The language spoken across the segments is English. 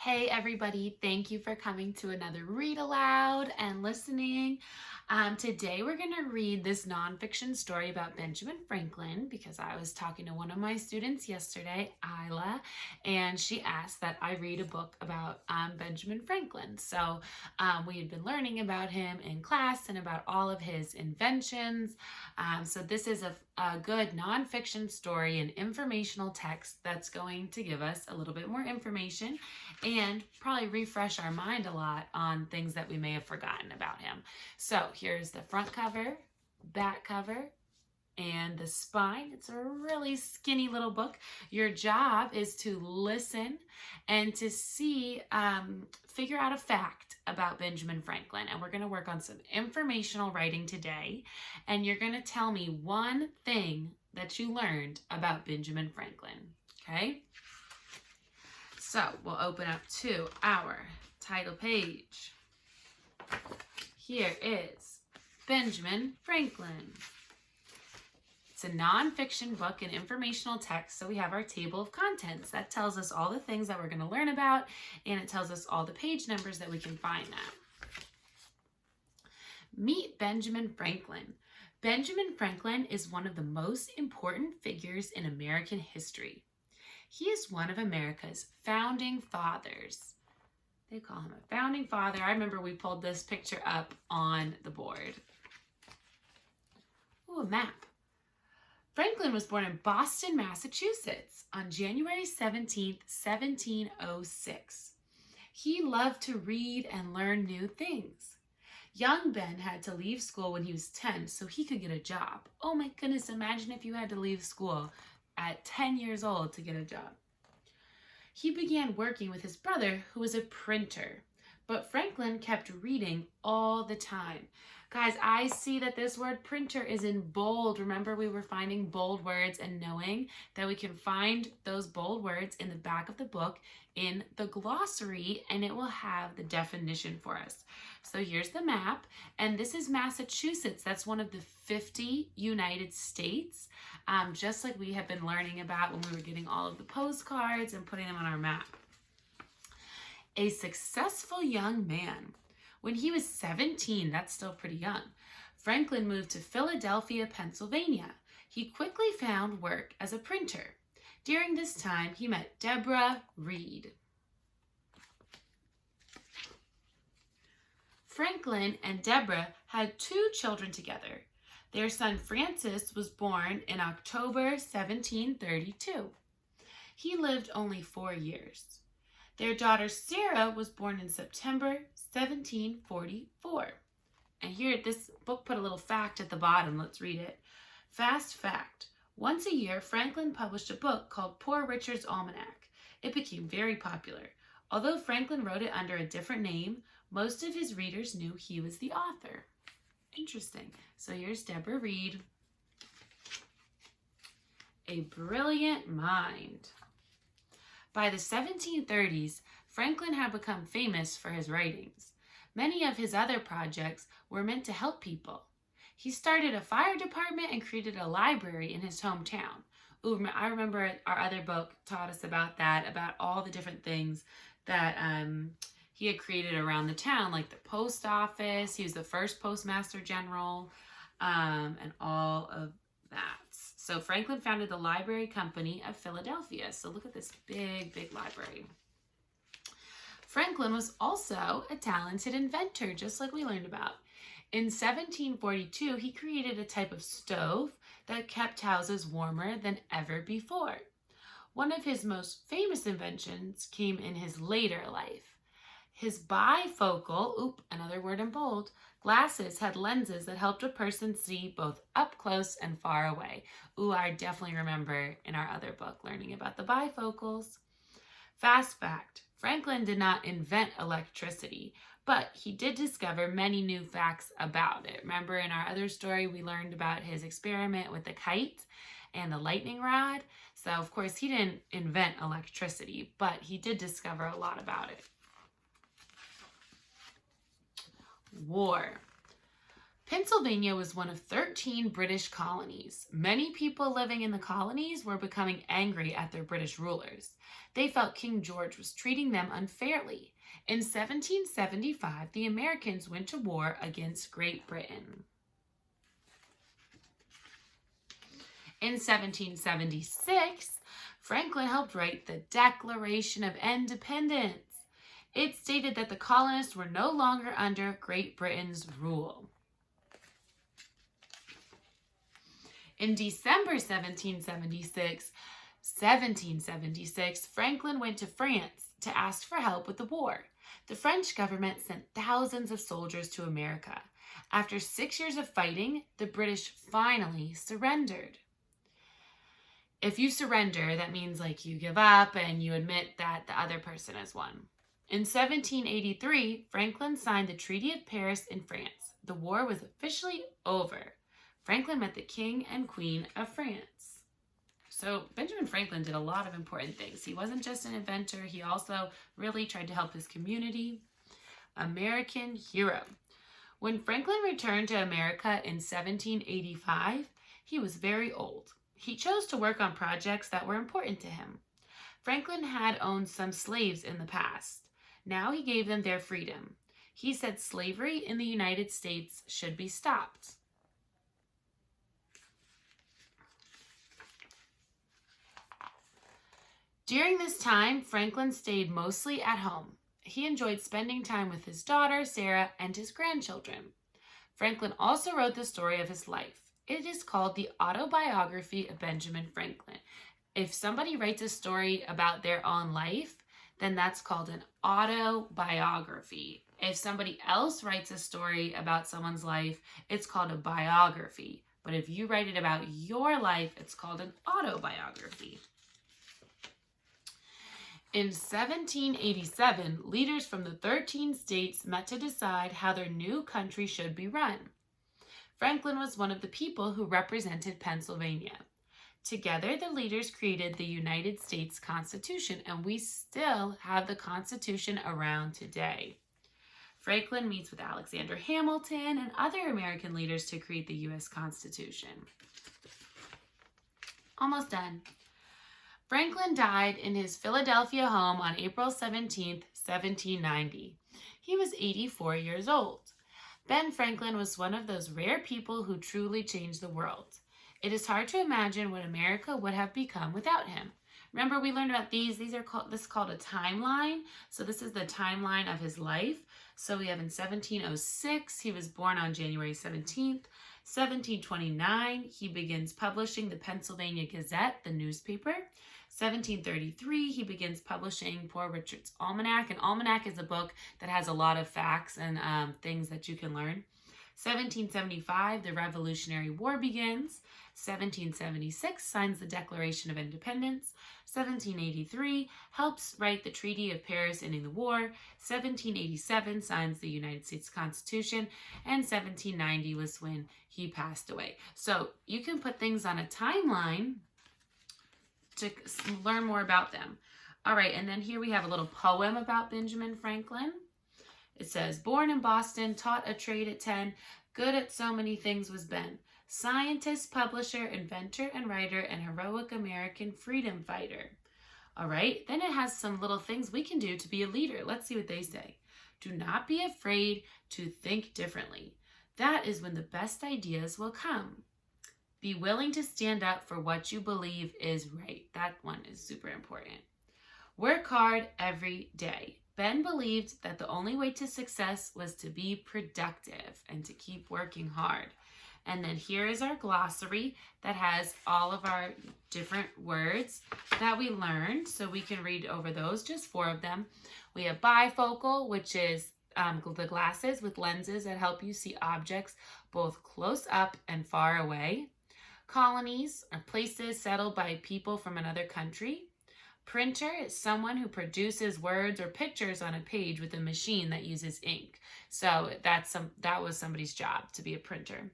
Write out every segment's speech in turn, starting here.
Hey everybody, thank you for coming to another read aloud and listening. Today we're going to read this nonfiction story about Benjamin Franklin because I was talking to one of my students yesterday, Isla, and she asked that I read a book about Benjamin Franklin. So we had been learning about him in class and about all of his inventions. So this is a good nonfiction story, an informational text that's going to give us a little bit more information and probably refresh our mind a lot on things that we may have forgotten about him. So here's the front cover, back cover, and the spine. It's a really skinny little book. Your job is to listen and to see, figure out a fact about Benjamin Franklin. And we're going to work on some informational writing today. And you're going to tell me one thing that you learned about Benjamin Franklin. Okay? So we'll open up to our title page. Here is Benjamin Franklin. It's a nonfiction book and informational text, so we have our table of contents. That tells us all the things that we're going to learn about, and it tells us all the page numbers that we can find that. Meet Benjamin Franklin. Benjamin Franklin is one of the most important figures in American history. He is one of America's founding fathers. They call him a founding father. I remember we pulled this picture up on the board. Ooh, a map. Franklin was born in Boston, Massachusetts on January 17th, 1706. He loved to read and learn new things. Young Ben had to leave school when he was 10 so he could get a job. Oh my goodness, imagine if you had to leave school at 10 years old to get a job. He began working with his brother, who was a printer, but Franklin kept reading all the time. Guys, I see that this word printer is in bold. Remember, we were finding bold words and knowing that we can find those bold words in the back of the book in the glossary, and it will have the definition for us. So here's the map, and this is Massachusetts. That's one of the 50 United States, just like we have been learning about when we were getting all of the postcards and putting them on our map. A successful young man. When he was 17, that's still pretty young, Franklin moved to Philadelphia, Pennsylvania. He quickly found work as a printer. During this time, he met Deborah Reed. Franklin and Deborah had 2 children together. Their son Francis was born in October 1732. He lived only 4 years. Their daughter Sarah was born in September 1744. And here, this book put a little fact at the bottom. Let's read it. Fast fact. Once a year, Franklin published a book called Poor Richard's Almanac. It became very popular. Although Franklin wrote it under a different name, most of his readers knew he was the author. Interesting. So here's Deborah Reed. A brilliant mind. By the 1730s, Franklin had become famous for his writings. Many of his other projects were meant to help people. He started a fire department and created a library in his hometown. Ooh, I remember our other book taught us about that, about all the different things that he had created around the town, like the post office. He was the first postmaster general, and all of that. So Franklin founded the Library Company of Philadelphia. So look at this big, big library. Franklin was also a talented inventor, just like we learned about. In 1742, he created a type of stove that kept houses warmer than ever before. One of his most famous inventions came in his later life. His bifocal, another word in bold, glasses had lenses that helped a person see both up close and far away. I definitely remember in our other book learning about the bifocals. Fast fact, Franklin did not invent electricity, but he did discover many new facts about it. Remember in our other story, we learned about his experiment with the kite and the lightning rod. So of course he didn't invent electricity, but he did discover a lot about it. War. Pennsylvania was one of 13 British colonies. Many people living in the colonies were becoming angry at their British rulers. They felt King George was treating them unfairly. In 1775, the Americans went to war against Great Britain. In 1776, Franklin helped write the Declaration of Independence. It stated that the colonists were no longer under Great Britain's rule. In December 1776, Franklin went to France to ask for help with the war. The French government sent thousands of soldiers to America. After 6 years of fighting, the British finally surrendered. If you surrender, that means like you give up and you admit that the other person has won. In 1783, Franklin signed the Treaty of Paris in France. The war was officially over. Franklin met the King and Queen of France. So Benjamin Franklin did a lot of important things. He wasn't just an inventor. He also really tried to help his community. American hero. When Franklin returned to America in 1785, he was very old. He chose to work on projects that were important to him. Franklin had owned some slaves in the past. Now he gave them their freedom. He said slavery in the United States should be stopped. During this time, Franklin stayed mostly at home. He enjoyed spending time with his daughter, Sarah, and his grandchildren. Franklin also wrote the story of his life. It is called the Autobiography of Benjamin Franklin. If somebody writes a story about their own life, then that's called an autobiography. If somebody else writes a story about someone's life, it's called a biography. But if you write it about your life, it's called an autobiography. In 1787, leaders from the 13 states met to decide how their new country should be run. Franklin was one of the people who represented Pennsylvania. Together, the leaders created the United States Constitution, and we still have the Constitution around today. Franklin meets with Alexander Hamilton and other American leaders to create the U.S. Constitution. Almost done. Franklin died in his Philadelphia home on April 17, 1790. He was 84 years old. Ben Franklin was one of those rare people who truly changed the world. It is hard to imagine what America would have become without him. Remember, we learned about these. This is called a timeline. So this is the timeline of his life. So we have in 1706, he was born on January 17th. 1729, he begins publishing the Pennsylvania Gazette, the newspaper. 1733, he begins publishing Poor Richard's Almanac. An almanac is a book that has a lot of facts and things that you can learn. 1775, the Revolutionary War begins. 1776, signs the Declaration of Independence. 1783, helps write the Treaty of Paris ending the war. 1787, signs the United States Constitution. And 1790 was when he passed away. So you can put things on a timeline to learn more about them. All right, and then here we have a little poem about Benjamin Franklin. It says, born in Boston, taught a trade at 10, good at so many things was Ben. Scientist, publisher, inventor, and writer, and heroic American freedom fighter. All right, then it has some little things we can do to be a leader. Let's see what they say. Do not be afraid to think differently. That is when the best ideas will come. Be willing to stand up for what you believe is right. That one is super important. Work hard every day. Ben believed that the only way to success was to be productive and to keep working hard. And then here is our glossary that has all of our different words that we learned. So we can read over those, just 4 of them. We have bifocal, which is the glasses with lenses that help you see objects both close up and far away. Colonies are places settled by people from another country. Printer is someone who produces words or pictures on a page with a machine that uses ink. So that was somebody's job, to be a printer.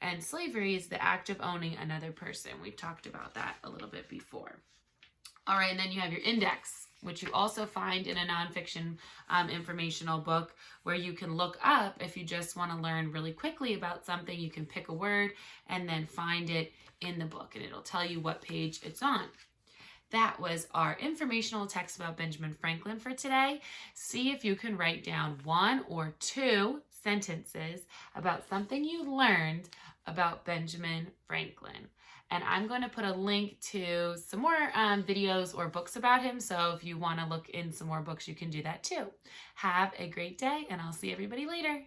And slavery is the act of owning another person. We talked about that a little bit before. All right, and then you have your index. which you also find in a nonfiction informational book where you can look up if you just want to learn really quickly about something. You can pick a word and then find it in the book, and it'll tell you what page it's on. That was our informational text about Benjamin Franklin for today. See if you can write down 1 or 2 sentences about something you learned about Benjamin Franklin. And I'm going to put a link to some more videos or books about him. So if you want to look in some more books, you can do that too. Have a great day, and I'll see everybody later.